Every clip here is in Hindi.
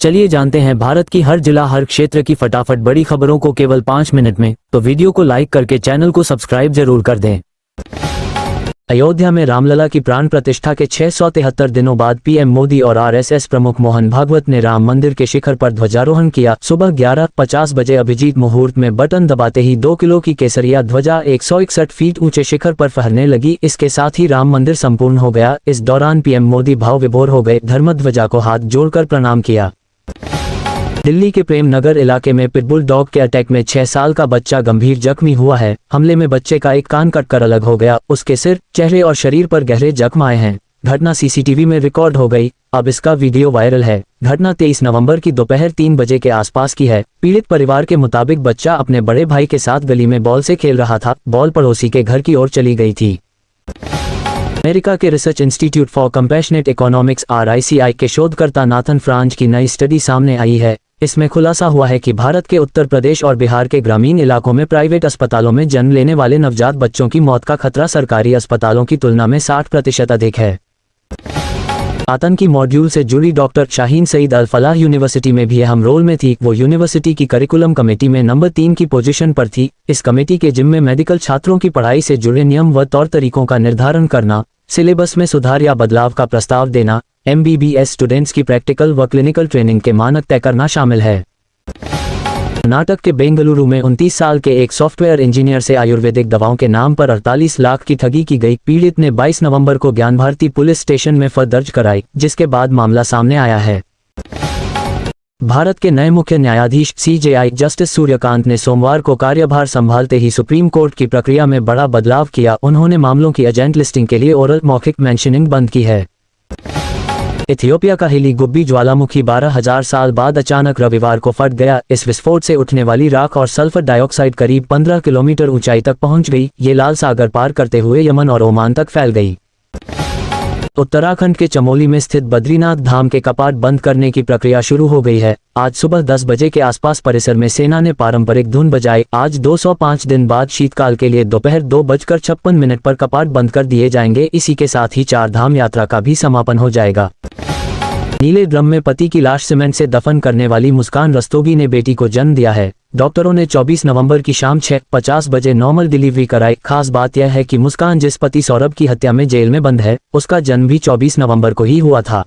चलिए जानते हैं भारत की हर जिला हर क्षेत्र की फटाफट बड़ी खबरों को केवल 5 मिनट में। तो वीडियो को लाइक करके चैनल को सब्सक्राइब जरूर कर दें। अयोध्या में रामलला की प्राण प्रतिष्ठा के 673 दिनों बाद पीएम मोदी और आरएसएस प्रमुख मोहन भागवत ने राम मंदिर के शिखर पर ध्वजारोहण किया। सुबह 11:50 बजे अभिजीत मुहूर्त में बटन दबाते ही 2 किलो की केसरिया ध्वजा 161 फीट ऊंचे शिखर पर फहरने लगी। इसके साथ ही राम मंदिर संपूर्ण हो गया। इस दौरान पीएम मोदी भाव विभोर हो गए, धर्मध्वजा को हाथ जोड़कर प्रणाम किया। दिल्ली के प्रेम नगर इलाके में पिटबुल डॉग के अटैक में 6 साल का बच्चा गंभीर जख्मी हुआ है। हमले में बच्चे का एक कान कटकर अलग हो गया। उसके सिर, चेहरे और शरीर पर गहरे जख्म आए हैं। घटना सीसीटीवी में रिकॉर्ड हो गई। अब इसका वीडियो वायरल है। घटना 23 नवंबर की दोपहर 3 बजे के आसपास की है। पीड़ित परिवार के मुताबिक बच्चा अपने बड़े भाई के साथ गली में बॉल से खेल रहा था। बॉल पड़ोसी के घर की ओर चली गई थी। अमेरिका के research institute for compassionate economics RICI के शोधकर्ता नाथन फ्रांज की नई स्टडी सामने आई है। इसमें खुलासा हुआ है कि भारत के उत्तर प्रदेश और बिहार के ग्रामीण इलाकों में प्राइवेट अस्पतालों में जन्म लेने वाले नवजात बच्चों की मौत का खतरा सरकारी अस्पतालों की तुलना में 60% अधिक है। आतंकी मॉड्यूल से जुड़ी डॉक्टर शाहीन सईद अल फलाह यूनिवर्सिटी में भी अहम रोल में थी। वो यूनिवर्सिटी की करिकुलम कमेटी में नंबर 3 की पोजीशन पर थी। इस कमेटी के जिम्मे मेडिकल छात्रों की पढ़ाई से जुड़े नियम व तौर तरीकों का निर्धारण करना, सिलेबस में सुधार या बदलाव का प्रस्ताव देना, MBBS स्टूडेंट्स की प्रैक्टिकल व क्लिनिकल ट्रेनिंग के मानक तय करना शामिल है। कर्नाटक के बेंगलुरु में 29 साल के एक सॉफ्टवेयर इंजीनियर से आयुर्वेदिक दवाओं के नाम पर 48 लाख की ठगी की गई। पीड़ित ने 22 नवंबर को ज्ञान भारती पुलिस स्टेशन में FIR दर्ज कराई, जिसके बाद मामला सामने आया है। भारत के नए मुख्य न्यायाधीश CJI जस्टिस सूर्यकांत ने सोमवार को कार्यभार संभालते ही सुप्रीम कोर्ट की प्रक्रिया में बड़ा बदलाव किया। उन्होंने मामलों की एजेंट लिस्टिंग के लिए ओरल मौखिक मेंशनिंग बंद की है। इथियोपिया का हिली गुब्बी ज्वालामुखी 12,000 साल बाद अचानक रविवार को फट गया। इस विस्फोट से उठने वाली राख और सल्फर डाइऑक्साइड करीब 15 किलोमीटर ऊंचाई तक पहुंच गई। ये लाल सागर पार करते हुए यमन और ओमान तक फैल गई। उत्तराखंड के चमोली में स्थित बद्रीनाथ धाम के कपाट बंद करने की प्रक्रिया शुरू हो गई है। आज सुबह 10 बजे के आसपास परिसर में सेना ने पारंपरिक धुन बजाई। आज 205 दिन बाद शीतकाल के लिए दोपहर 2:56 पर कपाट बंद कर दिए जाएंगे। इसी के साथ ही 4 धाम यात्रा का भी समापन हो जाएगा। नीले ड्रम में पति की लाश सीमेंट से दफन करने वाली मुस्कान रस्तोगी ने बेटी को जन्म दिया है। डॉक्टरों ने 24 नवंबर की शाम 6:50 बजे नॉर्मल डिलीवरी कराई। खास बात यह है कि मुस्कान जिस पति सौरभ की हत्या में जेल में बंद है, उसका जन्म भी 24 नवंबर को ही हुआ था।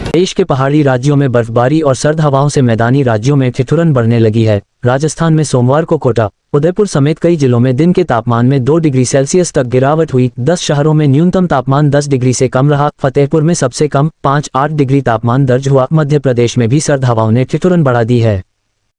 देश के पहाड़ी राज्यों में बर्फबारी और सर्द हवाओं से मैदानी राज्यों में ठिठुरन बढ़ने लगी है। राजस्थान में सोमवार को कोटा, उदयपुर समेत कई जिलों में दिन के तापमान में 2 डिग्री सेल्सियस तक गिरावट हुई। 10 शहरों में न्यूनतम तापमान 10 डिग्री से कम रहा। फतेहपुर में सबसे कम 5-8 डिग्री तापमान दर्ज हुआ। मध्य प्रदेश में भी सर्द हवाओं ने ठिठुरन बढ़ा दी है।